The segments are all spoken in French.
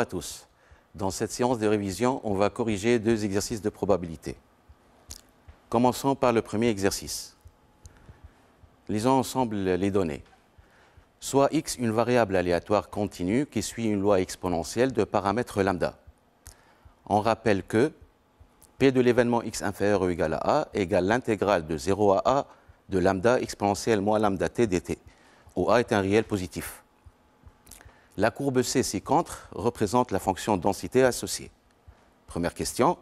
à tous. Dans cette séance de révision, on va corriger 2 exercices de probabilité. Commençons par le premier exercice. Lisons ensemble les données. Soit x une variable aléatoire continue qui suit une loi exponentielle de paramètres lambda. On rappelle que P de l'événement x inférieur ou égal à a égale l'intégrale de 0 à a de lambda exponentielle moins lambda t dt, où a est un réel positif. La courbe C ci-contre représente la fonction densité associée. Première question,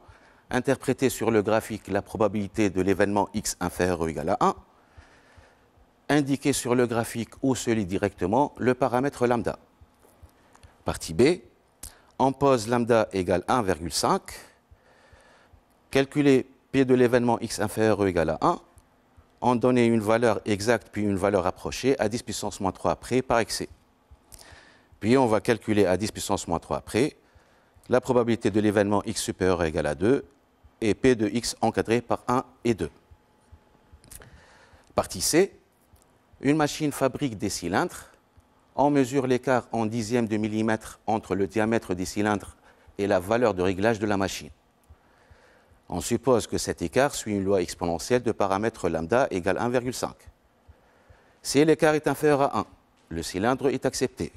interpréter sur le graphique la probabilité de l'événement x inférieur ou égal à 1. Indiquer sur le graphique ou se lit directement le paramètre lambda. Partie B, on pose lambda égale 1,5. Calculer P de l'événement x inférieur ou égal à 1. En donner une valeur exacte puis une valeur approchée à 10 puissance moins 3 près par excès. Puis on va calculer à 10 puissance moins 3 près la probabilité de l'événement x supérieur ou égal à 2 et P de x encadré par 1 et 2. Partie C, une machine fabrique des cylindres. On mesure l'écart en dixièmes de millimètre entre le diamètre des cylindres et la valeur de réglage de la machine. On suppose que cet écart suit une loi exponentielle de paramètre lambda égale 1,5. Si l'écart est inférieur à 1, le cylindre est accepté.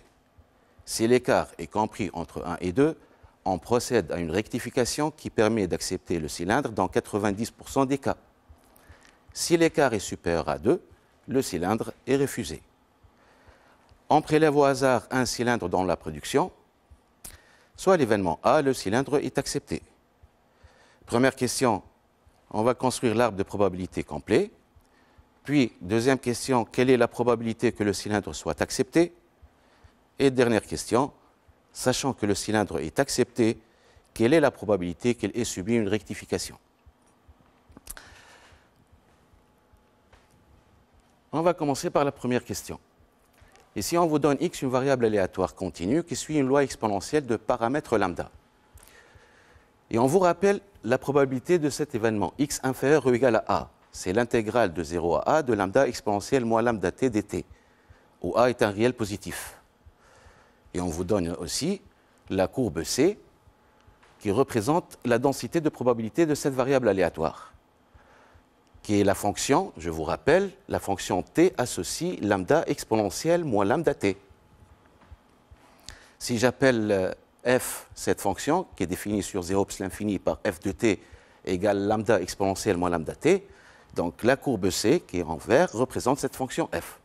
Si l'écart est compris entre 1 et 2, on procède à une rectification qui permet d'accepter le cylindre dans 90% des cas. Si l'écart est supérieur à 2, le cylindre est refusé. On prélève au hasard un cylindre dans la production. Soit l'événement A, le cylindre est accepté. Première question, on va construire l'arbre de probabilité complet. Puis, deuxième question, quelle est la probabilité que le cylindre soit accepté? Et dernière question, sachant que le cylindre est accepté, quelle est la probabilité qu'il ait subi une rectification? On va commencer par la première question. Ici, on vous donne x, une variable aléatoire continue qui suit une loi exponentielle de paramètres lambda. Et on vous rappelle la probabilité de cet événement x inférieur ou égal à a. C'est l'intégrale de 0 à a de lambda exponentielle moins lambda t dt, où a est un réel positif. Et on vous donne aussi la courbe C qui représente la densité de probabilité de cette variable aléatoire, qui est la fonction, je vous rappelle, la fonction t associe lambda exponentielle moins lambda t. Si j'appelle f, cette fonction, qui est définie sur 0 plus l'infini par f de t égale lambda exponentielle moins lambda t, donc la courbe C, qui est en vert, représente cette fonction f.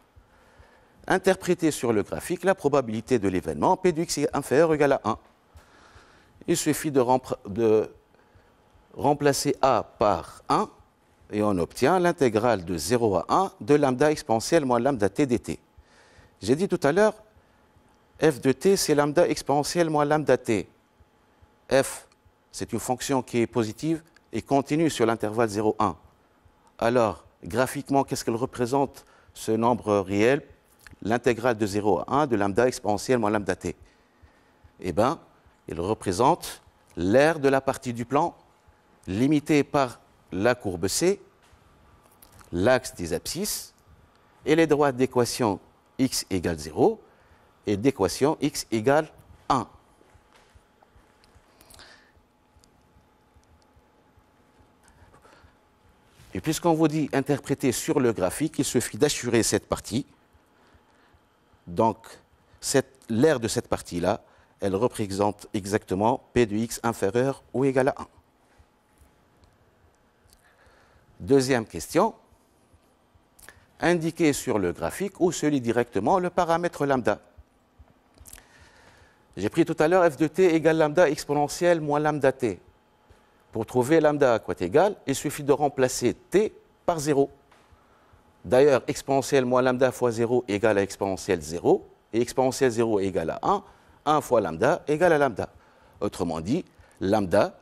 Interpréter sur le graphique la probabilité de l'événement P de x est inférieur ou égal à 1. Il suffit de remplacer a par 1 et on obtient l'intégrale de 0 à 1 de lambda exponentielle moins lambda t dt. J'ai dit tout à l'heure, f de t, c'est lambda exponentielle moins lambda t. F, c'est une fonction qui est positive et continue sur l'intervalle 0,1. Alors, graphiquement, qu'est-ce qu'elle représente, ce nombre réel? L'intégrale de 0 à 1 de lambda exponentielle moins lambda t. Eh bien, il représente l'aire de la partie du plan limitée par la courbe C, l'axe des abscisses et les droites d'équation x égale 0 et d'équation x égale 1. Et puisqu'on vous dit interpréter sur le graphique, il suffit d'assurer cette partie. Donc, l'aire de cette partie-là, elle représente exactement P de x inférieur ou égal à 1. Deuxième question. Indiquer sur le graphique ou se lit directement le paramètre lambda. J'ai pris tout à l'heure f de t égale lambda exponentielle moins lambda t. Pour trouver lambda à quoi est égal, il suffit de remplacer t par 0. D'ailleurs, exponentielle moins lambda fois 0 égale à exponentielle 0, et exponentielle 0 égale à 1, 1 fois lambda égale à lambda. Autrement dit, lambda,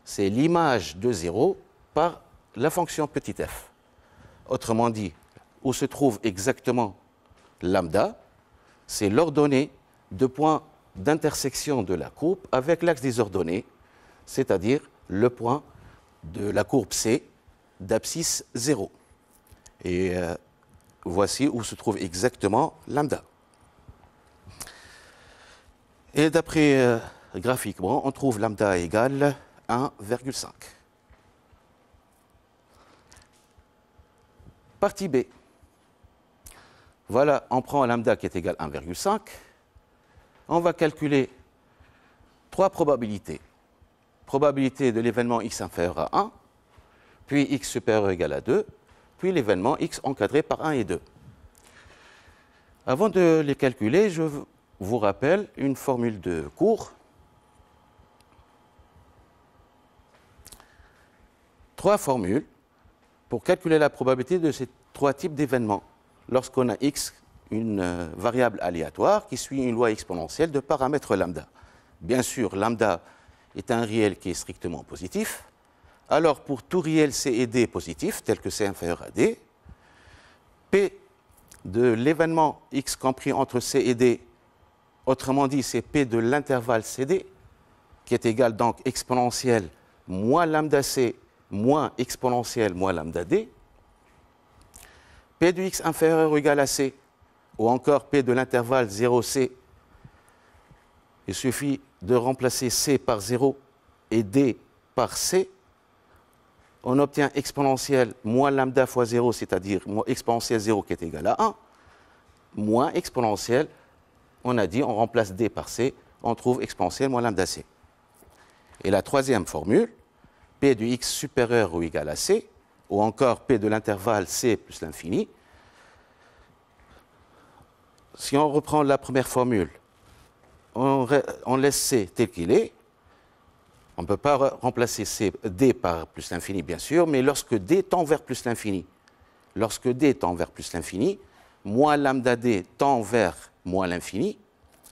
c'est l'image de 0 par la fonction petit f. Autrement dit, où se trouve exactement lambda, c'est l'ordonnée de point d'intersection de la courbe avec l'axe des ordonnées, c'est-à-dire le point de la courbe C d'abscisse 0. Et voici où se trouve exactement lambda. Et d'après graphiquement, on trouve lambda égale 1,5. Partie B. Voilà, on prend lambda qui est égal à 1,5. On va calculer trois probabilités. Probabilité de l'événement x inférieur à 1, puis x supérieur ou égal à 2, puis l'événement x encadré par 1 et 2. Avant de les calculer, je vous rappelle une formule de cours. Trois formules pour calculer la probabilité de ces trois types d'événements. Lorsqu'on a x, une variable aléatoire qui suit une loi exponentielle de paramètres lambda. Bien sûr, lambda est un réel qui est strictement positif. Alors, pour tout réel C et D positif, tel que C inférieur à D, P de l'événement x compris entre C et D, autrement dit, c'est P de l'intervalle CD, qui est égal donc exponentielle moins lambda C moins exponentielle moins lambda D. P de x inférieur ou égal à C, ou encore P de l'intervalle 0C, il suffit de remplacer C par 0 et D par C. On obtient exponentielle moins lambda fois 0, c'est-à-dire exponentielle 0 qui est égal à 1, moins exponentielle, on a dit, on remplace D par C, on trouve exponentielle moins lambda C. Et la troisième formule, P de x supérieur ou égal à C, ou encore P de l'intervalle C plus l'infini. Si on reprend la première formule, on laisse C tel qu'il est. On ne peut pas remplacer D par plus l'infini, bien sûr, mais lorsque D tend vers plus l'infini, moins lambda D tend vers moins l'infini,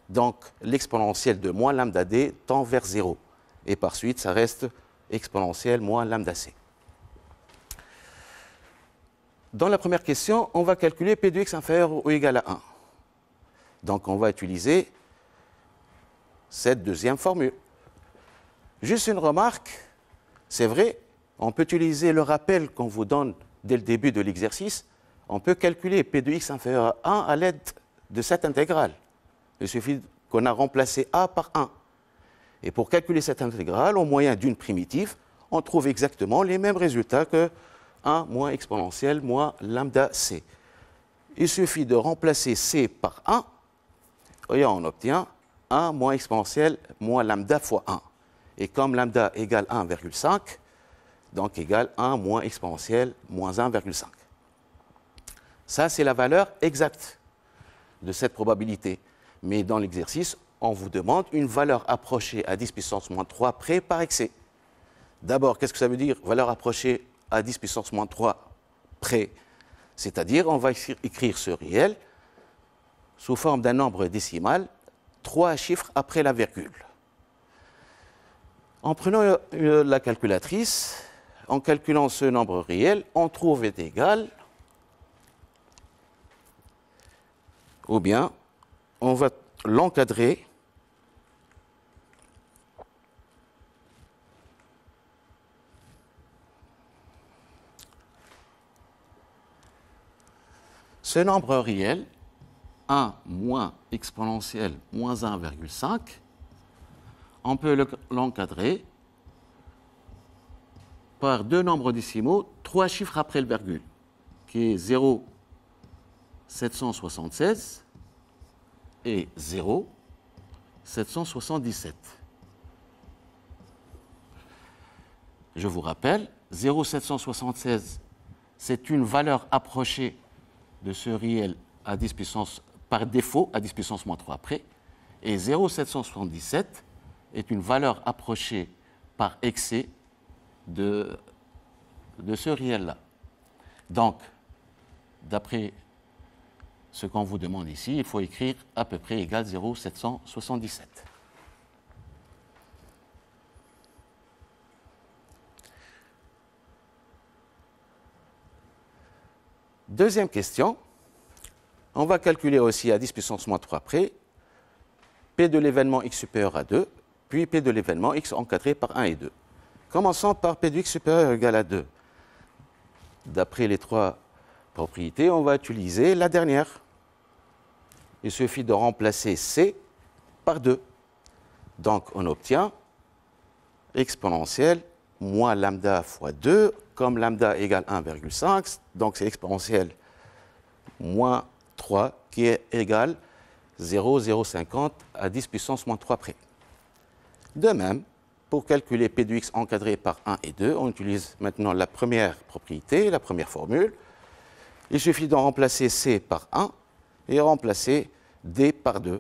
donc l'exponentielle de moins lambda D tend vers 0. Et par suite, ça reste exponentielle moins lambda C. Dans la première question, on va calculer P de x inférieur ou égal à 1. Donc on va utiliser cette deuxième formule. Juste une remarque, c'est vrai, on peut utiliser le rappel qu'on vous donne dès le début de l'exercice. On peut calculer P de x inférieur à 1 à l'aide de cette intégrale. Il suffit qu'on a remplacé a par 1. Et pour calculer cette intégrale, au moyen d'une primitive, on trouve exactement les mêmes résultats que 1 moins exponentielle moins lambda c. Il suffit de remplacer c par 1, et on obtient 1 moins exponentielle moins lambda fois 1. Et comme lambda égale 1,5, donc égale 1 moins exponentielle moins 1,5. Ça, c'est la valeur exacte de cette probabilité. Mais dans l'exercice, on vous demande une valeur approchée à 10 puissance moins 3 près par excès. D'abord, qu'est-ce que ça veut dire, valeur approchée à 10 puissance moins 3 près? C'est-à-dire, on va écrire ce réel sous forme d'un nombre décimal, 3 chiffres après la virgule. En prenant la calculatrice, en calculant ce nombre réel, on trouve est égal, ou bien on va l'encadrer ce nombre réel, 1 moins exponentielle moins 1,5, on peut l'encadrer par deux nombres décimaux, 3 chiffres après le virgule, qui est 0,776 et 0,777. Je vous rappelle, 0,776, c'est une valeur approchée de ce réel à 10 puissance, par défaut à 10 puissance moins 3 près, et 0,777 est une valeur approchée par excès de ce réel-là. Donc, d'après ce qu'on vous demande ici, il faut écrire à peu près égal 0,777. Deuxième question, on va calculer aussi à 10 puissance moins 3 près P de l'événement x supérieur à 2, puis P de l'événement x encadré par 1 et 2. Commençons par P de x supérieur égal à 2. D'après les trois propriétés, on va utiliser la dernière. Il suffit de remplacer C par 2. Donc on obtient exponentielle moins lambda fois 2, comme lambda égale 1,5, donc c'est exponentielle moins 3 qui est égale 0,050 à 10 puissance moins 3 près. De même, pour calculer P de x encadré par 1 et 2, on utilise maintenant la première propriété, la première formule. Il suffit d'en remplacer C par 1 et remplacer D par 2.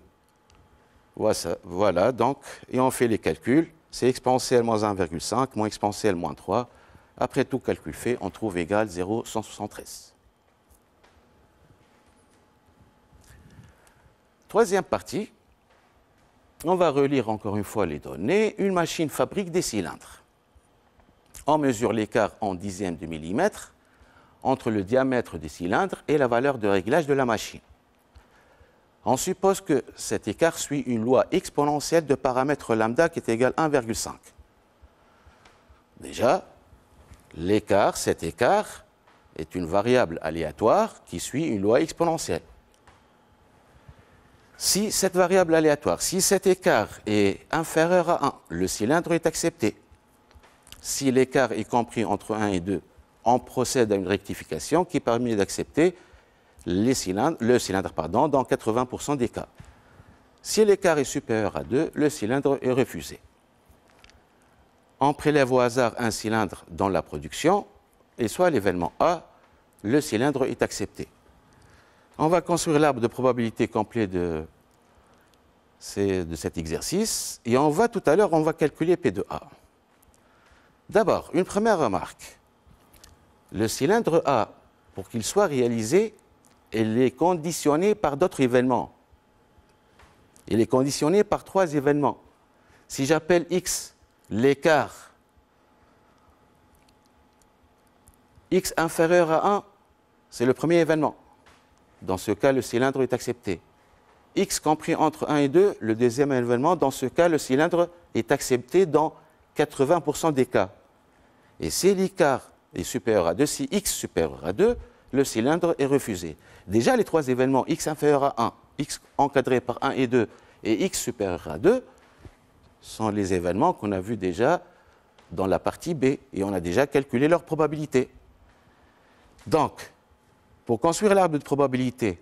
Voilà, donc, et on fait les calculs. C'est exponentielle moins 1,5 moins exponentielle moins 3. Après tout calcul fait, on trouve égal 0,173. Troisième partie, on va relire encore une fois les données. Une machine fabrique des cylindres. On mesure l'écart en dixièmes de millimètre entre le diamètre des cylindres et la valeur de réglage de la machine. On suppose que cet écart suit une loi exponentielle de paramètre lambda qui est égale à 1,5. Déjà, cet écart est une variable aléatoire qui suit une loi exponentielle. Si cette variable aléatoire, si cet écart est inférieur à 1, le cylindre est accepté. Si l'écart est compris entre 1 et 2, on procède à une rectification qui permet d'accepter le cylindre dans 80% des cas. Si l'écart est supérieur à 2, le cylindre est refusé. On prélève au hasard un cylindre dans la production et soit l'événement A, le cylindre est accepté. On va construire l'arbre de probabilité complet de cet exercice et tout à l'heure, on va calculer P de A. D'abord, une première remarque. Le cylindre A, pour qu'il soit réalisé, il est conditionné par d'autres événements. Il est conditionné par 3 événements. Si j'appelle X l'écart X inférieur à 1, c'est le premier événement. Dans ce cas, le cylindre est accepté. X compris entre 1 et 2, le deuxième événement. Dans ce cas, le cylindre est accepté dans 80% des cas. Et si l'écart est supérieur à 2, si X supérieur à 2, le cylindre est refusé. Déjà, les 3 événements, X inférieur à 1, X encadré par 1 et 2, et X supérieur à 2, sont les événements qu'on a vus déjà dans la partie B, et on a déjà calculé leur probabilité. Donc, pour construire l'arbre de probabilité,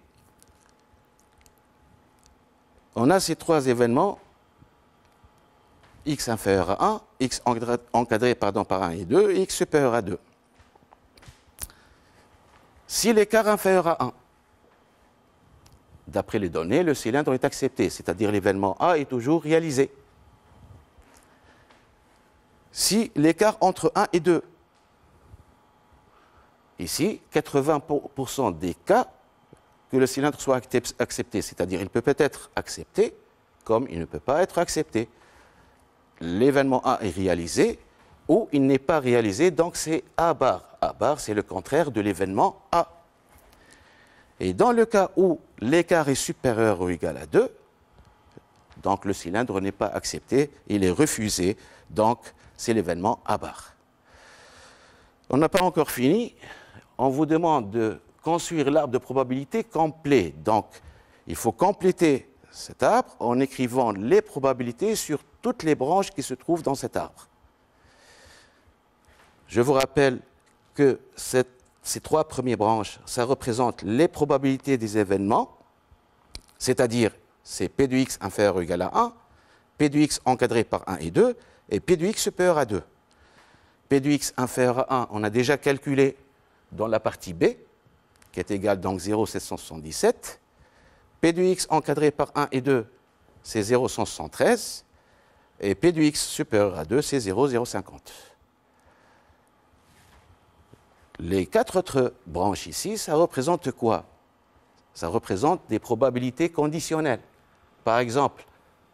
on a ces 3 événements, X inférieur à 1, X encadré par 1 et 2, et X supérieur à 2. Si l'écart est inférieur à 1, d'après les données, le cylindre est accepté, c'est-à-dire l'événement A est toujours réalisé. Si l'écart entre 1 et 2, ici, 80% des cas que le cylindre soit accepté, c'est-à-dire il peut être accepté comme il ne peut pas être accepté. L'événement A est réalisé ou il n'est pas réalisé, donc c'est A bar. A bar, c'est le contraire de l'événement A. Et dans le cas où l'écart est supérieur ou égal à 2, donc le cylindre n'est pas accepté, il est refusé, donc c'est l'événement A bar. On n'a pas encore fini, on vous demande de construire l'arbre de probabilité complet. Donc, il faut compléter cet arbre en écrivant les probabilités sur toutes les branches qui se trouvent dans cet arbre. Je vous rappelle que ces 3 premières branches, ça représente les probabilités des événements, c'est-à-dire c'est P de x inférieur ou égal à 1, P de x encadré par 1 et 2, et P de x supérieur à 2. P de x inférieur à 1, on a déjà calculé dans la partie B, qui est égale donc 0,777. P de x encadré par 1 et 2, c'est 0,173. Et P de x supérieur à 2, c'est 0,050. Les 4 autres branches ici, ça représente quoi? Ça représente des probabilités conditionnelles. Par exemple,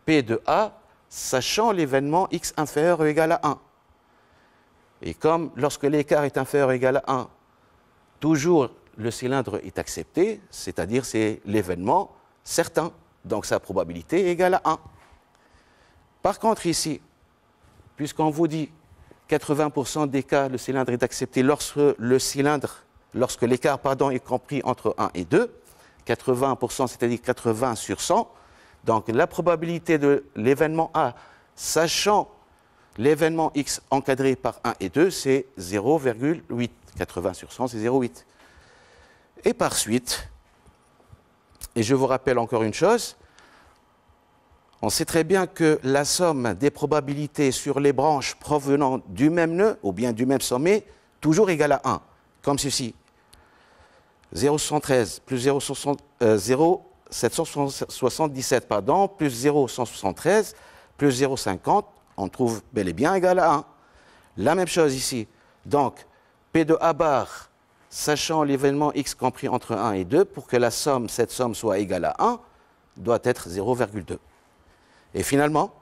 P de A, sachant l'événement x inférieur ou égal à 1. Et comme lorsque l'écart est inférieur ou égal à 1, toujours le cylindre est accepté, c'est-à-dire c'est l'événement certain, donc sa probabilité est égale à 1. Par contre ici, puisqu'on vous dit 80% des cas, le cylindre est accepté lorsque l'écart est compris entre 1 et 2, 80%, c'est-à-dire 80 sur 100, donc la probabilité de l'événement A sachant l'événement x encadré par 1 et 2, c'est 0,8. 80 sur 100, c'est 0,8. Et par suite, et je vous rappelle encore une chose, on sait très bien que la somme des probabilités sur les branches provenant du même nœud ou bien du même sommet, toujours égale à 1, comme ceci. 0,113 plus 0,777 plus 0,173 plus 0,50, on trouve bel et bien égal à 1. La même chose ici. Donc, P de A bar, sachant l'événement x compris entre 1 et 2, pour que cette somme soit égale à 1, doit être 0,2. Et finalement,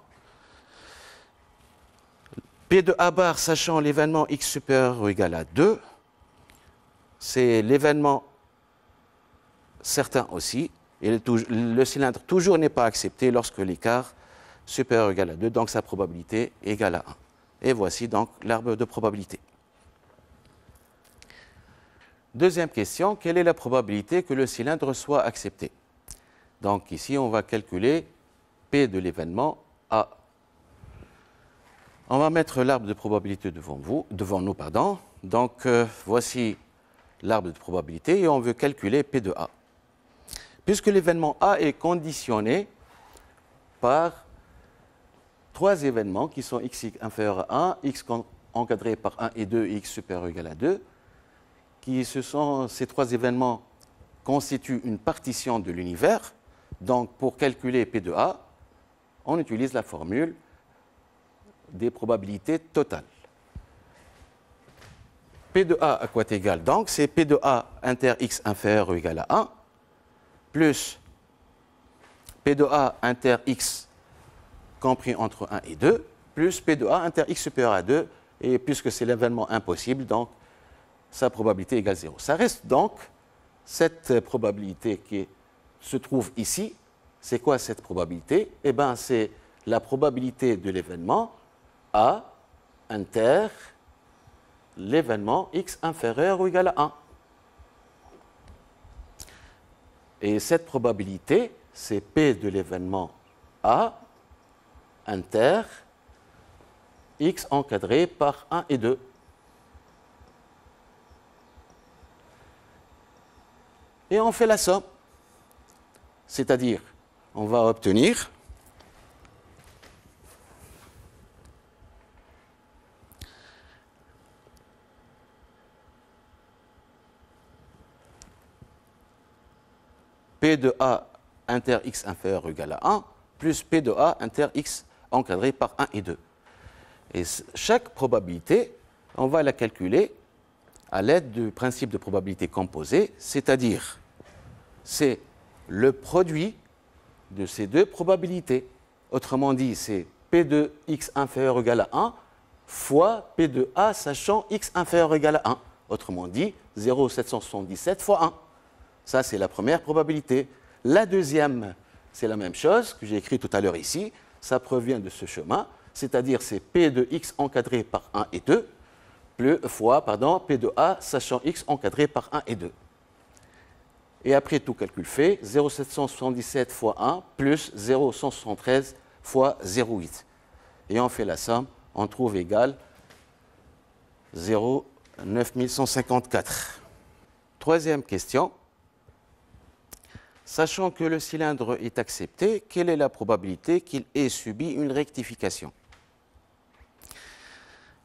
P de A bar, sachant l'événement x supérieur ou égal à 2, c'est l'événement certain aussi, et le cylindre toujours n'est pas accepté lorsque l'écart supérieur ou égal à 2, donc sa probabilité est égale à 1. Et voici donc l'arbre de probabilité. Deuxième question, quelle est la probabilité que le cylindre soit accepté? Donc ici, on va calculer P de l'événement A. On va mettre l'arbre de probabilité devant nous. Donc voici l'arbre de probabilité et on veut calculer P de A. Puisque l'événement A est conditionné par trois événements qui sont x inférieur à 1, x encadré par 1 et 2, x supérieur ou égal à 2, ces trois événements constituent une partition de l'univers. Donc, pour calculer P de A, on utilise la formule des probabilités totales. P de A à quoi est égal? Donc, c'est P de A inter x inférieur ou égal à 1, plus P de A inter x compris entre 1 et 2, plus P de A inter x supérieur à 2, et puisque c'est l'événement impossible, donc sa probabilité égale 0. Ça reste donc cette probabilité qui se trouve ici. C'est quoi cette probabilité? Eh bien, c'est la probabilité de l'événement A inter l'événement x inférieur ou égal à 1. Et cette probabilité, c'est P de l'événement A inter x encadré par 1 et 2. Et on fait la somme. C'est-à-dire, on va obtenir P de A inter x inférieur ou égal à 1 plus P de A inter x encadré par 1 et 2. Et chaque probabilité, on va la calculer à l'aide du principe de probabilité composée, c'est-à-dire c'est le produit de ces deux probabilités. Autrement dit, c'est P de x inférieur ou égal à 1 fois P de A sachant x inférieur ou égal à 1. Autrement dit, 0,777 fois 1. Ça, c'est la première probabilité. La deuxième, c'est la même chose que j'ai écrit tout à l'heure ici. Ça provient de ce chemin, c'est-à-dire c'est P de x encadré par 1 et 2 fois P de A sachant x encadré par 1 et 2. Et après tout calcul fait, 0,777 fois 1 plus 0,173 fois 0,8. Et on fait la somme, on trouve égal 0,9154. Troisième question. Sachant que le cylindre est accepté, quelle est la probabilité qu'il ait subi une rectification?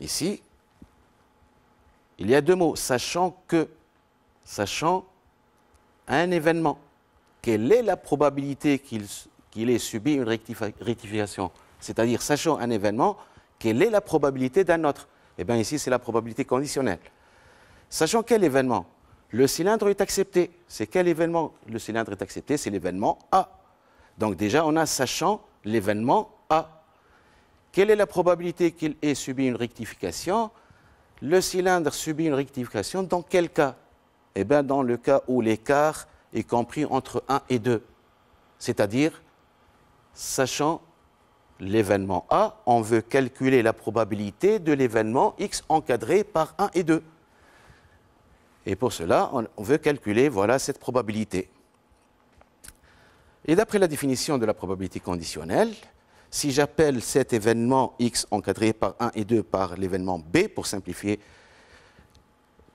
Ici, il y a deux mots, sachant un événement. Quelle est la probabilité qu'il ait subi une rectification? C'est-à-dire, sachant un événement, quelle est la probabilité d'un autre? Eh bien, ici, c'est la probabilité conditionnelle. Sachant quel événement? Le cylindre est accepté. C'est quel événement le cylindre est accepté? C'est l'événement A. Donc déjà, on a sachant l'événement A. Quelle est la probabilité qu'il ait subi une rectification? Le cylindre subit une rectification dans quel cas? Eh bien, dans le cas où l'écart est compris entre 1 et 2. C'est-à-dire, sachant l'événement A, on veut calculer la probabilité de l'événement x encadré par 1 et 2. Et pour cela, on veut calculer, voilà, cette probabilité. Et d'après la définition de la probabilité conditionnelle, Si j'appelle cet événement x encadré par 1 et 2 par l'événement B, pour simplifier,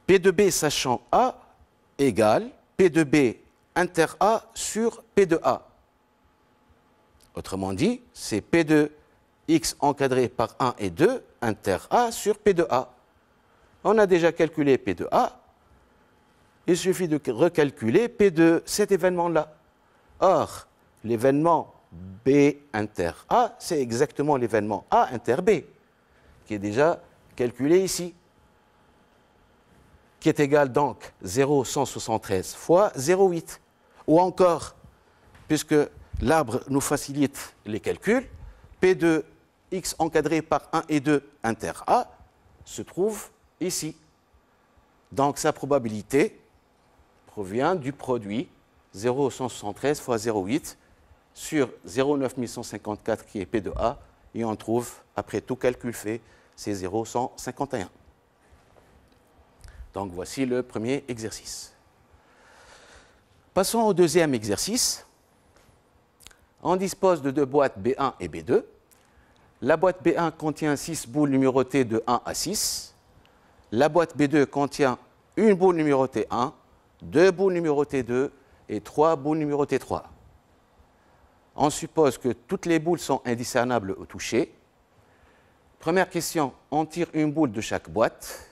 P de B sachant A égale P de B inter A sur P de A. Autrement dit, c'est P de x encadré par 1 et 2 inter A sur P de A. On a déjà calculé P de A. Il suffit de recalculer P de cet événement-là. Or, l'événement B inter A, c'est exactement l'événement A inter B, qui est déjà calculé ici, qui est égal donc 0,173 fois 0,8. Ou encore, puisque l'arbre nous facilite les calculs, P de x encadré par 1 et 2 inter A se trouve ici. Donc sa probabilité provient du produit 0,173 fois 0,8 sur 0,9154 qui est P de A, et on trouve, après tout calcul fait, c'est 0,151. Donc voici le premier exercice. Passons au deuxième exercice. On dispose de deux boîtes B1 et B2. La boîte B1 contient 6 boules numérotées de 1 à 6. La boîte B2 contient une boule numérotée 1, 2 boules numérotées 2 et 3 boules numérotées 3. On suppose que toutes les boules sont indiscernables au toucher. Première question, on tire une boule de chaque boîte.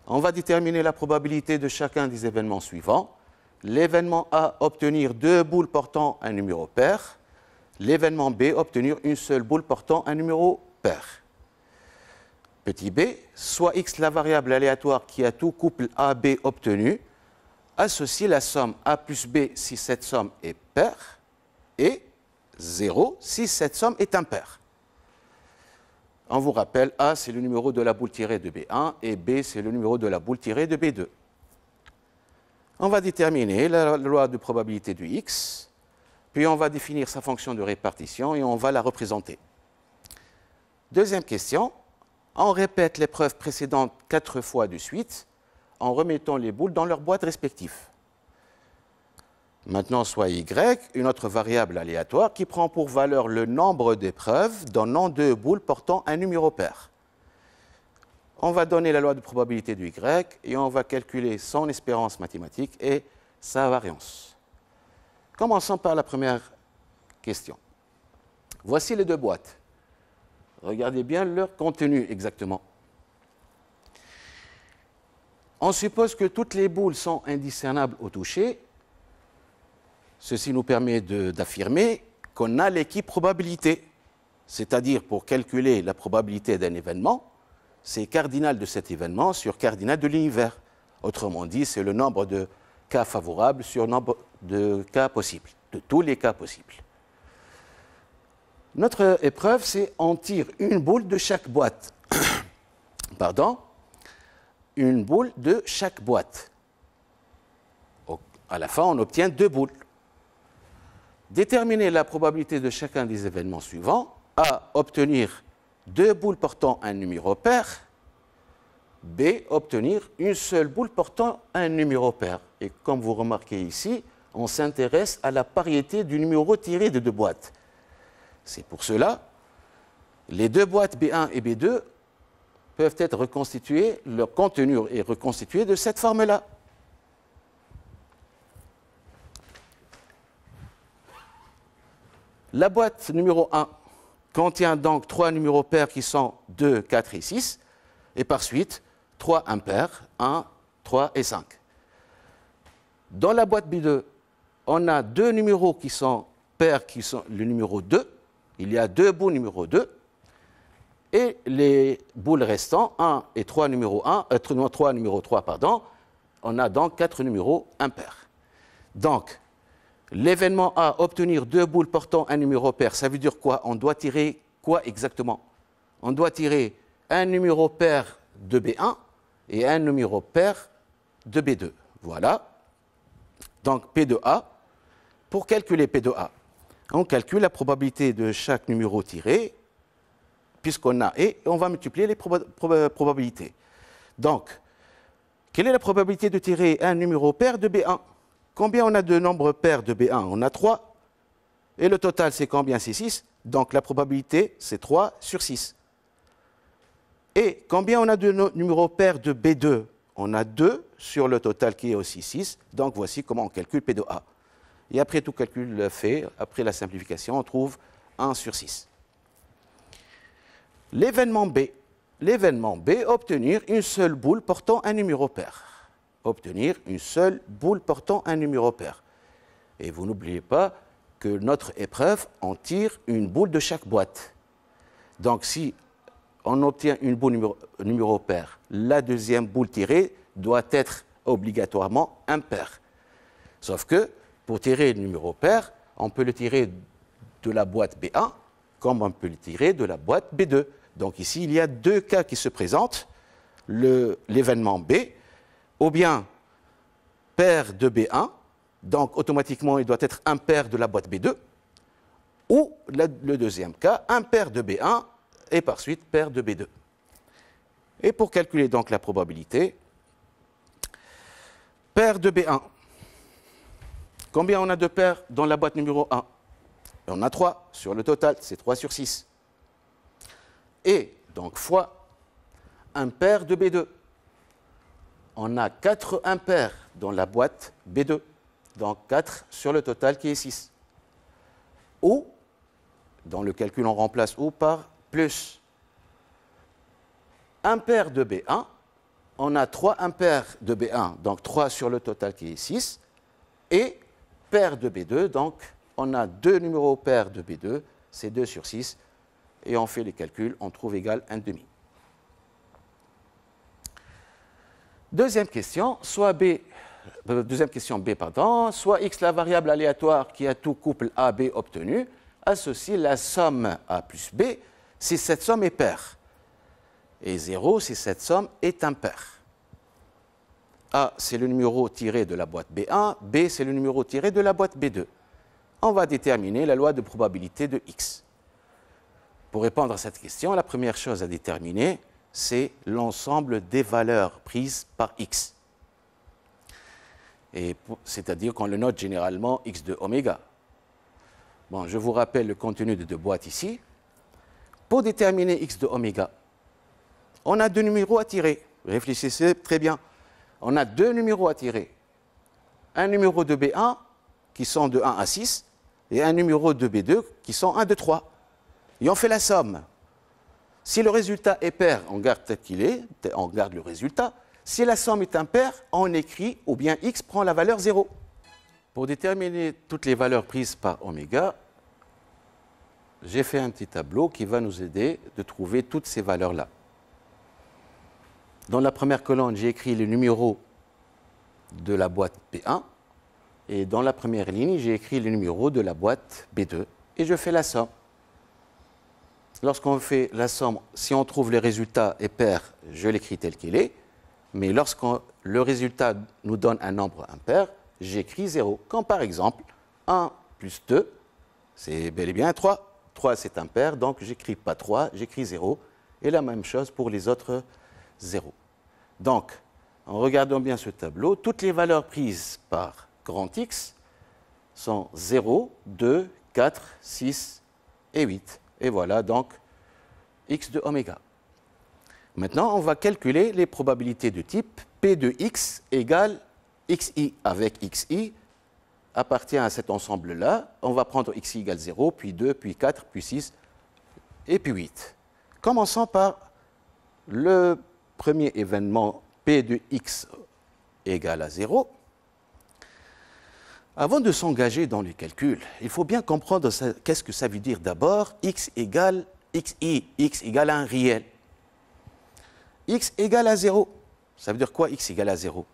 On va déterminer la probabilité de chacun des événements suivants. L'événement A, obtenir 2 boules portant un numéro pair. L'événement B, obtenir une seule boule portant un numéro pair. Petit b, soit x la variable aléatoire qui a tout couple AB obtenu, associe la somme A plus B si cette somme est paire, et 0 si cette somme est impaire. On vous rappelle, A c'est le numéro de la boule tirée de B1 et B c'est le numéro de la boule tirée de B2. On va déterminer la loi de probabilité du x, puis on va définir sa fonction de répartition et on va la représenter. Deuxième question, on répète l'épreuve précédente 4 fois de suite en remettant les boules dans leurs boîtes respectives. Maintenant, soit y, une autre variable aléatoire qui prend pour valeur le nombre d'épreuves donnant 2 boules portant un numéro pair. On va donner la loi de probabilité du y et on va calculer son espérance mathématique et sa variance. Commençons par la première question. Voici les deux boîtes. Regardez bien leur contenu exactement. On suppose que toutes les boules sont indiscernables au toucher. Ceci nous permet d'affirmer qu'on a l'équipe probabilité. C'est-à-dire, pour calculer la probabilité d'un événement, c'est cardinal de cet événement sur cardinal de l'univers. Autrement dit, c'est le nombre de cas favorables sur le nombre de cas possibles, de tous les cas possibles. Notre épreuve, c'est on tire une boule de chaque boîte. Pardon, une boule de chaque boîte. À la fin, on obtient 2 boules. Déterminer la probabilité de chacun des événements suivants. A, obtenir 2 boules portant un numéro pair. B, obtenir une seule boule portant un numéro pair. Et comme vous remarquez ici, on s'intéresse à la pariété du numéro tiré de 2 boîtes. C'est pour cela, les 2 boîtes B1 et B2 peuvent être reconstituées, leur contenu est reconstitué de cette forme-là. La boîte numéro 1 contient donc 3 numéros pairs qui sont 2, 4 et 6, et par suite 3 impairs, 1, 3 et 5. Dans la boîte B2, on a 2 numéros qui sont pairs, qui sont le numéro 2. Il y a 2 boules numéro 2. Et les boules restants, 1 et 3 numéro 1, 3 numéro 3, pardon, on a donc 4 numéros impairs. Donc, l'événement A, obtenir 2 boules portant un numéro pair, ça veut dire quoi? On doit tirer quoi exactement? On doit tirer un numéro pair de B1 et un numéro pair de B2. Voilà. Donc P de A. Pour calculer P de A, on calcule la probabilité de chaque numéro tiré, puisqu'on a et on va multiplier les probabilités. Donc, quelle est la probabilité de tirer un numéro pair de B1? Combien on a de nombres pairs de B1? On a 3. Et le total, c'est combien? C'est 6. Donc la probabilité, c'est 3 sur 6. Et combien on a de numéros pairs de B2? On a 2 sur le total qui est aussi 6. Donc voici comment on calcule P de A. Et après tout calcul fait, après la simplification, on trouve 1 sur 6. L'événement B. L'événement B, obtenir une seule boule portant un numéro pair. Obtenir une seule boule portant un numéro pair. Et vous n'oubliez pas que notre épreuve, on tire une boule de chaque boîte. Donc si on obtient une boule numéro pair, la deuxième boule tirée doit être obligatoirement impaire. Sauf que pour tirer le numéro pair, on peut le tirer de la boîte B1 comme on peut le tirer de la boîte B2. Donc ici, il y a deux cas qui se présentent. L'événement B, ou bien paire de B1, donc automatiquement il doit être impair de la boîte B2, ou le deuxième cas, impair de B1 et par suite paire de B2. Et pour calculer donc la probabilité, paire de B1. Combien on a de paires dans la boîte numéro 1? On a 3 sur le total, c'est 3 sur 6. Et donc fois impair de B2. On a 4 impairs dans la boîte B2, donc 4 sur le total qui est 6. Ou, dans le calcul, on remplace ou par plus impair de B1. On a 3 impairs de B1, donc 3 sur le total qui est 6. Et paire de B2, donc on a 2 numéros pairs de B2, c'est 2 sur 6. Et on fait les calculs, on trouve égal 1,5. Deuxième question, B, soit X la variable aléatoire qui a tout couple AB obtenu, associe la somme A plus B si cette somme est paire, et 0 si cette somme est impaire. A, c'est le numéro tiré de la boîte B1, B, c'est le numéro tiré de la boîte B2. On va déterminer la loi de probabilité de X. Pour répondre à cette question, la première chose à déterminer, c'est l'ensemble des valeurs prises par X. C'est-à-dire qu'on le note généralement X de oméga. Bon, je vous rappelle le contenu de deux boîtes ici. Pour déterminer X de oméga, on a deux numéros à tirer. Réfléchissez très bien. On a deux numéros à tirer. Un numéro de B1 qui sont de 1 à 6 et un numéro de B2 qui sont 1, 2, 3. Et on fait la somme. Si le résultat est pair, on garde tel qu'il est, on garde le résultat. Si la somme est impaire, on écrit ou bien X prend la valeur 0. Pour déterminer toutes les valeurs prises par oméga, j'ai fait un petit tableau qui va nous aider de trouver toutes ces valeurs-là. Dans la première colonne, j'ai écrit le numéro de la boîte B1. Et dans la première ligne, j'ai écrit le numéro de la boîte B2. Et je fais la somme. Lorsqu'on fait la somme, si on trouve le résultat est pair, je l'écris tel qu'il est. Mais lorsque le résultat nous donne un nombre impair, j'écris 0. Comme par exemple, 1 plus 2, c'est bel et bien 3. 3, c'est impair, donc je n'écris pas 3, j'écris 0. Et la même chose pour les autres 0. Donc, en regardant bien ce tableau, toutes les valeurs prises par grand X sont 0, 2, 4, 6 et 8. Et voilà donc X de oméga. Maintenant, on va calculer les probabilités de type P de X égale XI avec XI appartient à cet ensemble-là. On va prendre XI égale 0, puis 2, puis 4, puis 6 et puis 8. Commençons par le premier événement P de X égale à 0. Avant de s'engager dans les calculs, il faut bien comprendre qu'est-ce que ça veut dire d'abord X égale XI, X égale un réel. X égale à 0. Ça veut dire quoi X égale à 0?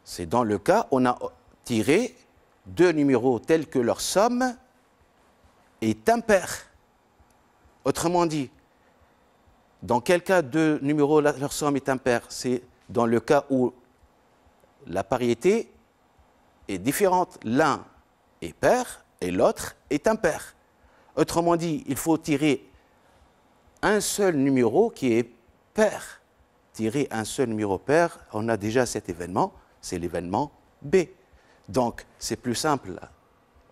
C'est dans le cas où on a tiré deux numéros tels que leur somme est impaire. Autrement dit, dans quel cas deux numéros leur somme est impaire? C'est dans le cas où la pariété est différente. L'un est pair et l'autre est impair. Autrement dit, il faut tirer un seul numéro qui est pair. Tirer un seul numéro pair, on a déjà cet événement, c'est l'événement B. Donc, c'est plus simple.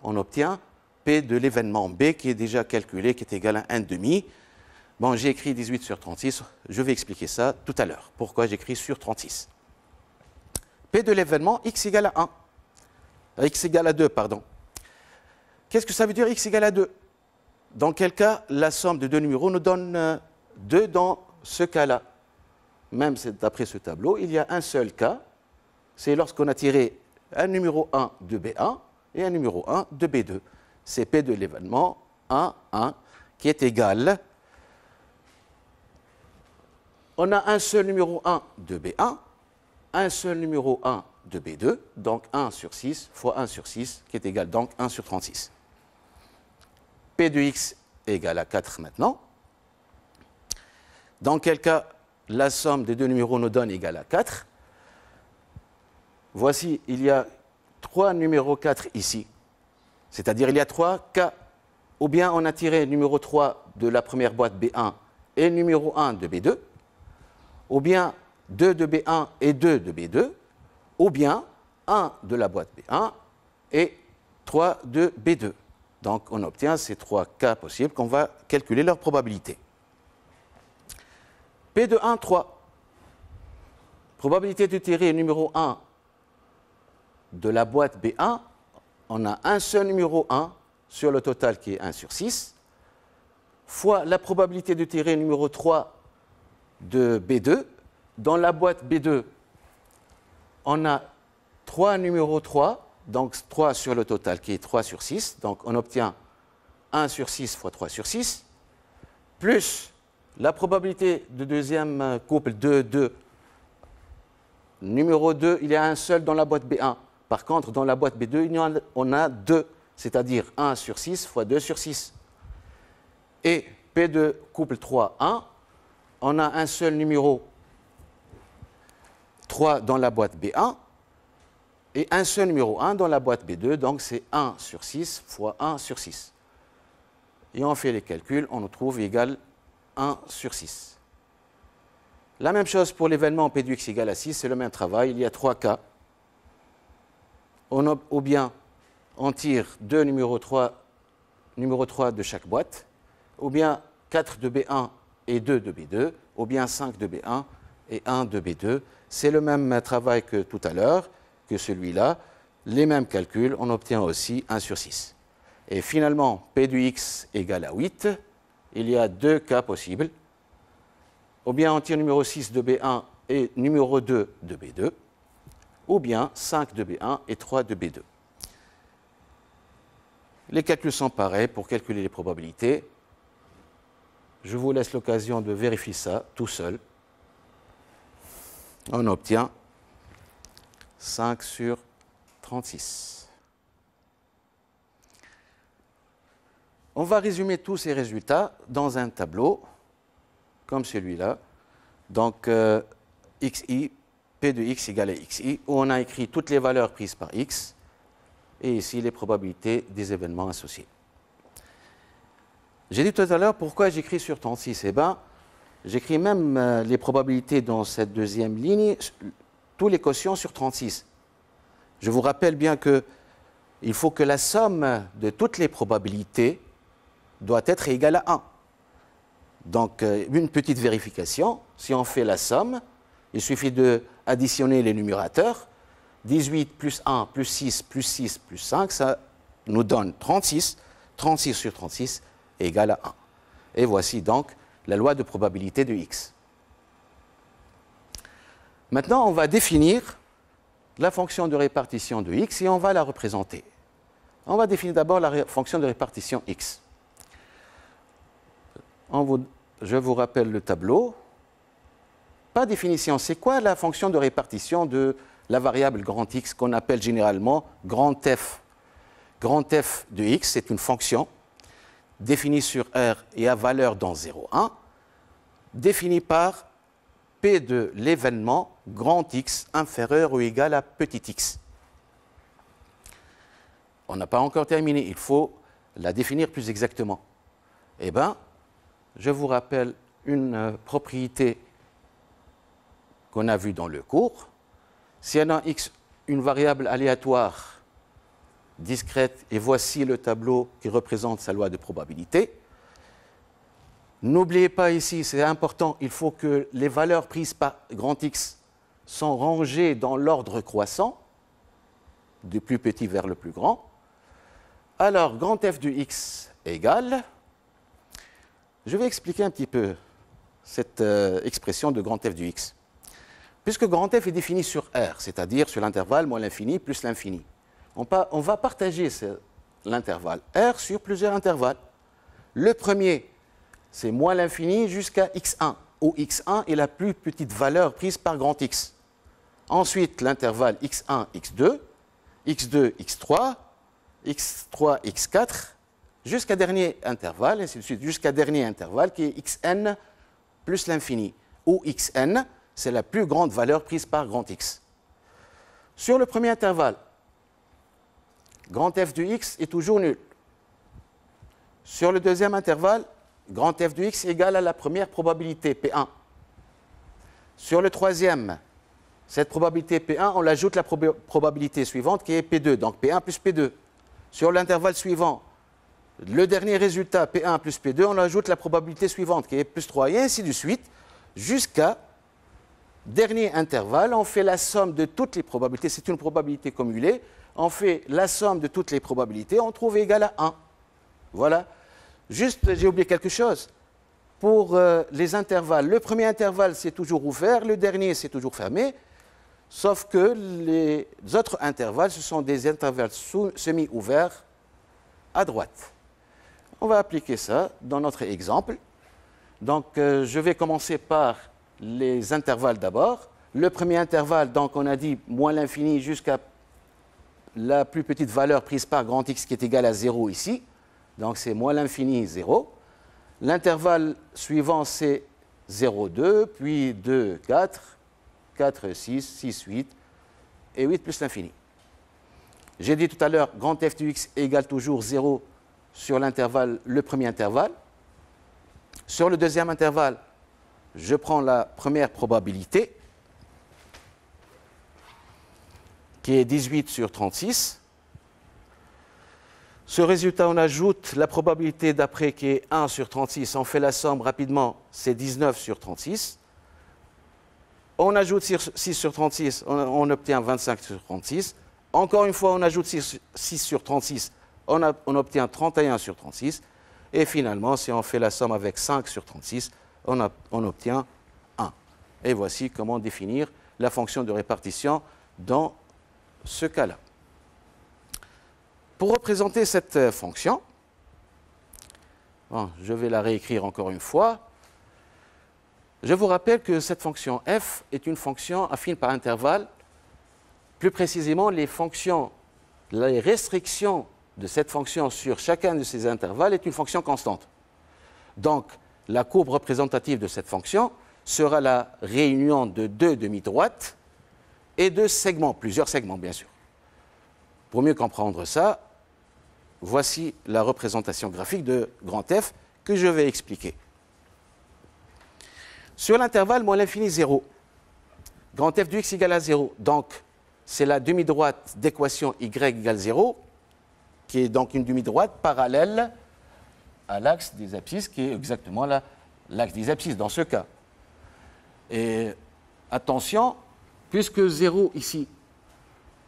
On obtient P de l'événement B qui est déjà calculé, qui est égal à 1,5. Bon, j'ai écrit 18 sur 36, je vais expliquer ça tout à l'heure. Pourquoi j'écris sur 36. P de l'événement, x égale à 1. X égale à 2, pardon. Qu'est-ce que ça veut dire x égale à 2? Dans quel cas la somme de deux numéros nous donne 2 dans ce cas-là? Même d'après ce tableau, il y a un seul cas, c'est lorsqu'on a tiré un numéro 1 de B1 et un numéro 1 de B2. C'est P de l'événement 1, 1, qui est égal. On a un seul numéro 1 de B1, un seul numéro 1 de B2, donc 1 sur 6 fois 1 sur 6, qui est égal donc 1 sur 36. P de x est égal à 4 maintenant. Dans quel cas la somme des deux numéros nous donne égal à 4. Voici, il y a 3 numéros 4 ici. C'est-à-dire il y a 3 cas. Ou bien on a tiré numéro 3 de la première boîte B1 et numéro 1 de B2. Ou bien 2 de B1 et 2 de B2. Ou bien 1 de la boîte B1 et 3 de B2. Donc on obtient ces 3 cas possibles qu'on va calculer leur probabilité. P de 1, 3. Probabilité de tirer numéro 1 de la boîte B1, on a un seul numéro 1 sur le total qui est 1 sur 6, fois la probabilité de tirer numéro 3 de B2. Dans la boîte B2, on a 3 numéros 3, donc 3 sur le total qui est 3 sur 6, donc on obtient 1 sur 6 fois 3 sur 6, plus la probabilité de deuxième couple 2, 2. Numéro 2, il y a un seul dans la boîte B1. Par contre, dans la boîte B2, on a 2, c'est-à-dire 1 sur 6 fois 2 sur 6. Et P de couple 3, 1, on a un seul numéro 3 dans la boîte B1 et un seul numéro 1 dans la boîte B2, donc c'est 1 sur 6 fois 1 sur 6. Et on fait les calculs, on nous trouve égal 1 sur 6. La même chose pour l'événement P de x égale à 6, c'est le même travail, il y a 3 cas. Ou bien on tire 2 numéro 3 de chaque boîte, ou bien 4 de B1 et 2 de B2, ou bien 5 de B1 et 1 de B2. C'est le même travail que tout à l'heure, que celui-là. Les mêmes calculs, on obtient aussi 1 sur 6. Et finalement, P de x égale à 8. Il y a 2 cas possibles. Ou bien on tire numéro 6 de B1 et numéro 2 de B2, ou bien 5 de B1 et 3 de B2. Les calculs sont pareils pour calculer les probabilités. Je vous laisse l'occasion de vérifier ça tout seul. On obtient 5 sur 36. On va résumer tous ces résultats dans un tableau, comme celui-là. Donc, xi, P de x égale à xi, où on a écrit toutes les valeurs prises par x, et ici les probabilités des événements associés. J'ai dit tout à l'heure pourquoi j'écris sur 36. Eh bien, j'écris même les probabilités dans cette deuxième ligne, tous les quotients sur 36. Je vous rappelle bien qu'il faut que la somme de toutes les probabilités doit être égale à 1. Donc, une petite vérification, si on fait la somme, il suffit d'additionner les numérateurs. 18 plus 1 plus 6 plus 6 plus 5, ça nous donne 36. 36 sur 36 est égal à 1. Et voici donc la loi de probabilité de x. Maintenant, on va définir la fonction de répartition de x et on va la représenter. On va définir d'abord la fonction de répartition x. Je vous rappelle le tableau. Pas définition. C'est quoi la fonction de répartition de la variable grand X qu'on appelle généralement grand F? Grand F de X, c'est une fonction définie sur R et à valeur dans 0, 1, définie par P de l'événement grand X inférieur ou égal à petit x. On n'a pas encore terminé, il faut la définir plus exactement. Eh bien, je vous rappelle une propriété qu'on a vue dans le cours. Si on a x, une variable aléatoire discrète, et voici le tableau qui représente sa loi de probabilité. N'oubliez pas ici, c'est important, il faut que les valeurs prises par grand X sont rangées dans l'ordre croissant, du plus petit vers le plus grand. Alors, grand F de X égale, je vais expliquer un petit peu cette expression de grand F de X. Puisque grand F est défini sur R, c'est-à-dire sur l'intervalle moins l'infini plus l'infini. On va partager l'intervalle R sur plusieurs intervalles. Le premier, c'est moins l'infini jusqu'à x1, où x1 est la plus petite valeur prise par grand X. Ensuite, l'intervalle x1, x2, x2, x3, x3, x4, jusqu'à dernier intervalle, et ainsi de suite, jusqu'à dernier intervalle qui est xn plus l'infini, où xn, c'est la plus grande valeur prise par grand X. Sur le premier intervalle, grand F de X est toujours nul. Sur le deuxième intervalle, grand F de X est égal à la première probabilité, P1. Sur le troisième, cette probabilité P1, on l'ajoute la probabilité suivante qui est P2, donc P1 plus P2. Sur l'intervalle suivant, le dernier résultat, P1 plus P2, on ajoute la probabilité suivante qui est plus 3, et ainsi de suite, jusqu'à dernier intervalle, on fait la somme de toutes les probabilités, c'est une probabilité cumulée, on fait la somme de toutes les probabilités, on trouve égal à 1. Voilà. Juste, j'ai oublié quelque chose. Pour les intervalles, le premier intervalle, c'est toujours ouvert, le dernier, c'est toujours fermé, sauf que les autres intervalles, ce sont des intervalles semi-ouverts à droite. On va appliquer ça dans notre exemple. Donc, je vais commencer par les intervalles d'abord. Le premier intervalle, donc, on a dit moins l'infini jusqu'à la plus petite valeur prise par grand X qui est égale à 0 ici. Donc, c'est moins l'infini, 0. L'intervalle suivant, c'est 0, 2, puis 2, 4, 4, 6, 6, 8, et 8 plus l'infini. J'ai dit tout à l'heure, grand F de X égale toujours 0 sur l'intervalle, le premier intervalle. Sur le deuxième intervalle, je prends la première probabilité, qui est 18 sur 36. Ce résultat, on ajoute la probabilité d'après qui est 1 sur 36. On fait la somme rapidement, c'est 19 sur 36. On ajoute 6 sur 36, on obtient 25 sur 36. Encore une fois, on ajoute 6 sur 36, on obtient 31 sur 36. Et finalement, si on fait la somme avec 5 sur 36, on obtient 1. Et voici comment définir la fonction de répartition dans ce cas-là. Pour représenter cette fonction, je vais la réécrire encore une fois. Je vous rappelle que cette fonction f est une fonction affine par intervalle. Plus précisément, les restrictions de cette fonction sur chacun de ces intervalles est une fonction constante. Donc, la courbe représentative de cette fonction sera la réunion de deux demi-droites et de segments, plusieurs segments bien sûr. Pour mieux comprendre ça, voici la représentation graphique de grand F que je vais expliquer. Sur l'intervalle moins l'infini 0, grand F de x égale à 0. Donc, c'est la demi-droite d'équation y égale 0, qui est donc une demi-droite parallèle à l'axe des abscisses, qui est exactement l'axe des abscisses dans ce cas. Et attention, puisque 0 ici,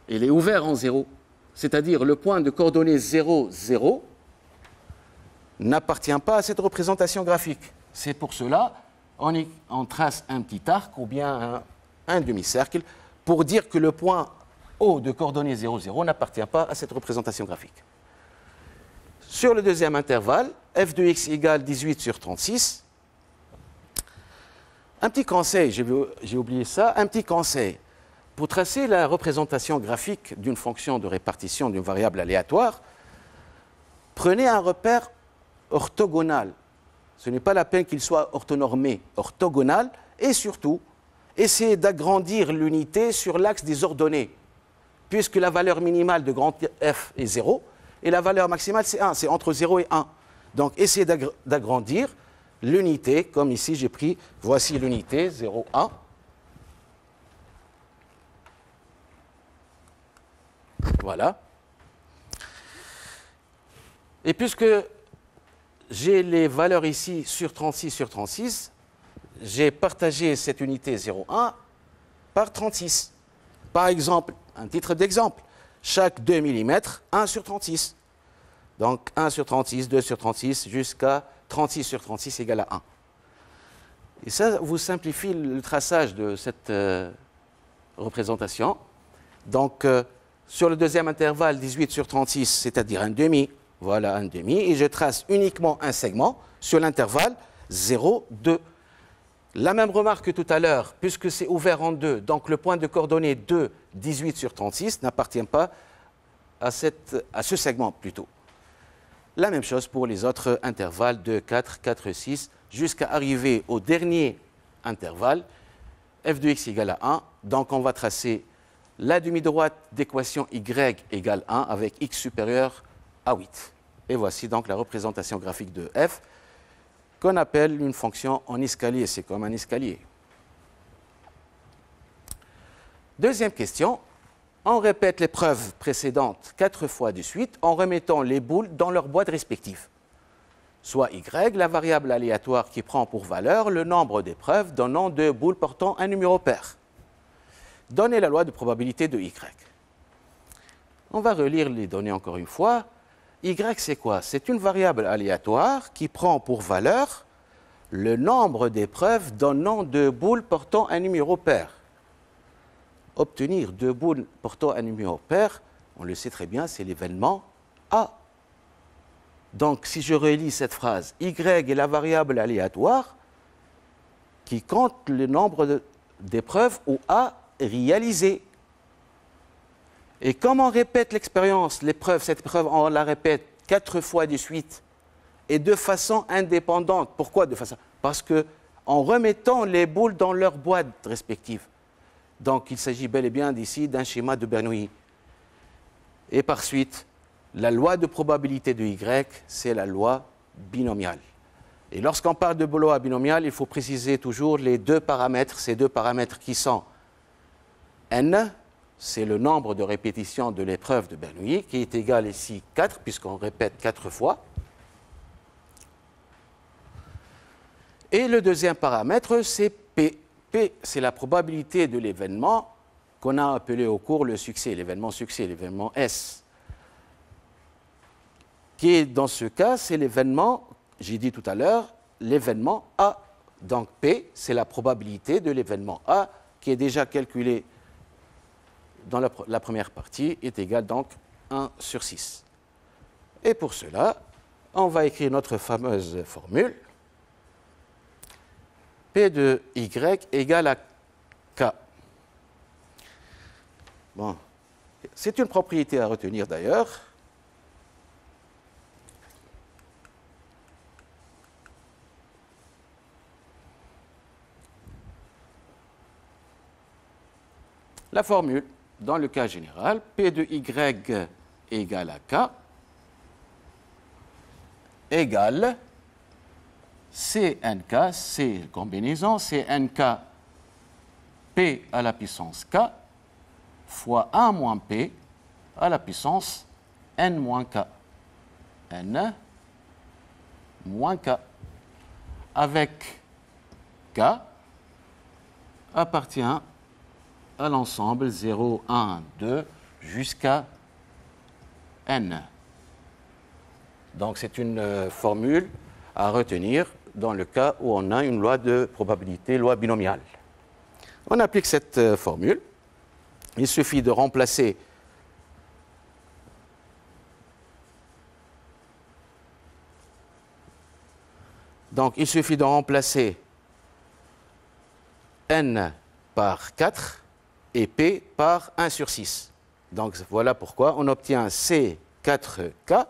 il est ouvert en 0, c'est-à-dire le point de coordonnées 0, 0, n'appartient pas à cette représentation graphique. C'est pour cela on trace un petit arc ou bien un demi-cercle pour dire que le point O de coordonnées 0, 0 n'appartient pas à cette représentation graphique. Sur le deuxième intervalle, f de x égale 18 sur 36. Un petit conseil, j'ai oublié ça, un petit conseil. Pour tracer la représentation graphique d'une fonction de répartition d'une variable aléatoire, prenez un repère orthogonal. Ce n'est pas la peine qu'il soit orthonormé, orthogonal, et surtout, essayez d'agrandir l'unité sur l'axe des ordonnées, puisque la valeur minimale de grand F est 0, et la valeur maximale c'est 1, c'est entre 0 et 1. Donc essayez d'agrandir l'unité, comme ici j'ai pris, voici l'unité 0, 1. Voilà. Et puisque j'ai les valeurs ici sur 36, j'ai partagé cette unité 0,1 par 36. Par exemple, un titre d'exemple, chaque 2 mm, 1 sur 36. Donc 1 sur 36, 2 sur 36, jusqu'à 36 sur 36 égale à 1. Et ça vous simplifie le traçage de cette représentation. Donc sur le deuxième intervalle, 18 sur 36, c'est-à-dire un demi, voilà un demi, et je trace uniquement un segment sur l'intervalle 0, 2. La même remarque que tout à l'heure, puisque c'est ouvert en deux, donc le point de coordonnée 2, 18 sur 36 n'appartient pas à ce segment plutôt. La même chose pour les autres intervalles 2, 4, 4, 6, jusqu'à arriver au dernier intervalle, f de x égale à 1. Donc on va tracer la demi-droite d'équation y égale 1 avec x supérieur à 8. Et voici donc la représentation graphique de f qu'on appelle une fonction en escalier. C'est comme un escalier. Deuxième question. On répète les preuves précédentes 4 fois de suite en remettant les boules dans leurs boîtes respectives. Soit y, la variable aléatoire qui prend pour valeur le nombre d'épreuves donnant deux boules portant un numéro pair. Donnez la loi de probabilité de y. On va relire les données encore une fois. Y, c'est quoi? C'est une variable aléatoire qui prend pour valeur le nombre d'épreuves donnant deux boules portant un numéro pair. Obtenir deux boules portant un numéro pair, on le sait très bien, c'est l'événement A. Donc, si je relis cette phrase, y est la variable aléatoire qui compte le nombre d'épreuves où A est réalisé. Et comme on répète l'expérience, cette épreuve, on la répète 4 fois de suite et de façon indépendante. Pourquoi de façon? Parce qu'en remettant les boules dans leurs boîtes respectives. Donc, il s'agit bel et bien ici d'un schéma de Bernoulli. Et par suite, la loi de probabilité de y, c'est la loi binomiale. Et lorsqu'on parle de loi binomiale, il faut préciser toujours les deux paramètres, ces deux paramètres qui sont n, c'est le nombre de répétitions de l'épreuve de Bernoulli, qui est égal ici 4, puisqu'on répète 4 fois. Et le deuxième paramètre, c'est P. P, c'est la probabilité de l'événement qu'on a appelé au cours le succès, l'événement S. Qui est, dans ce cas, c'est l'événement, j'ai dit tout à l'heure, l'événement A. Donc P, c'est la probabilité de l'événement A, qui est déjà calculée dans la première partie, est égale donc 1 sur 6. Et pour cela, on va écrire notre fameuse formule. P de y égale à k. Bon, c'est une propriété à retenir d'ailleurs. La formule, dans le cas général, P de y égale à k égale CNK, c'est combinaison, CNK P à la puissance k fois 1 moins P à la puissance n moins k. N moins k. Avec k appartient à l'ensemble 0, 1, 2 jusqu'à n. Donc c'est une formule à retenir dans le cas où on a une loi de probabilité, loi binomiale. On applique cette formule. Il suffit de remplacer n par 4 et P par 1 sur 6. Donc voilà pourquoi on obtient C4K.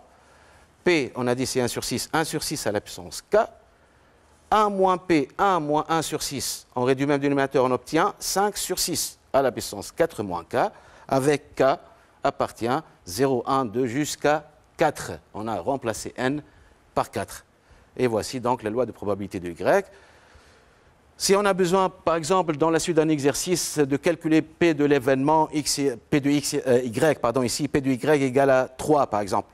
P, on a dit c'est 1 sur 6 à la puissance K. 1 moins P, 1 moins 1 sur 6, on réduit même dénominateur, on obtient 5 sur 6 à la puissance 4 moins K. Avec K appartient 0, 1, 2 jusqu'à 4. On a remplacé N par 4. Et voici donc la loi de probabilité de Y. Si on a besoin, par exemple, dans la suite d'un exercice, de calculer P de l'événement Y, ici, P de Y égale à 3, par exemple.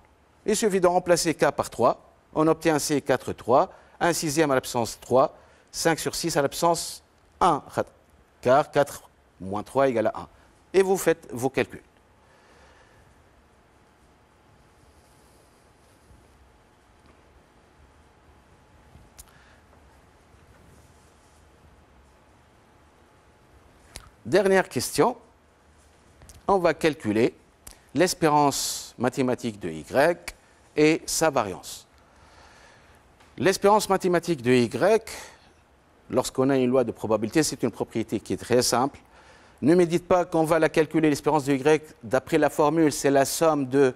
Il suffit de remplacer K par 3. On obtient C 4, 3. 1 sixième à l'absence 3. 5 sur 6 à l'absence 1. Car 4 moins 3 égale à 1. Et vous faites vos calculs. Dernière question. On va calculer l'espérance mathématique de Y et sa variance. L'espérance mathématique de Y, lorsqu'on a une loi de probabilité, c'est une propriété qui est très simple. Ne me dites pas qu'on va la calculer, l'espérance de Y, d'après la formule, c'est la somme de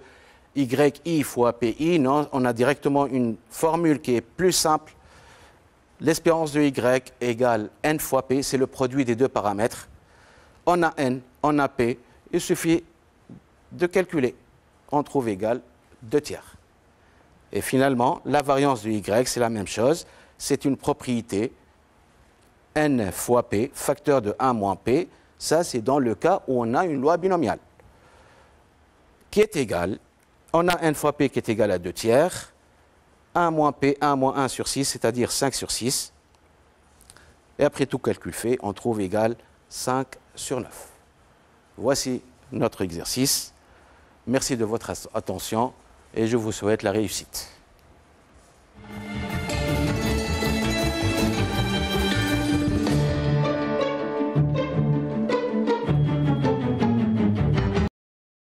YI fois PI. Non, on a directement une formule qui est plus simple. L'espérance de Y égale N fois P, c'est le produit des deux paramètres. On a N, on a P, il suffit de calculer. On trouve égal 2 tiers. Et finalement, la variance de Y, c'est la même chose. C'est une propriété N fois P, facteur de 1 moins P. Ça, c'est dans le cas où on a une loi binomiale qui est égale, on a N fois P qui est égal à 2 tiers, 1 moins P, 1 moins 1 sur 6, c'est-à-dire 5 sur 6. Et après tout calcul fait, on trouve égal 5 sur 9. Voici notre exercice. Merci de votre attention et je vous souhaite la réussite.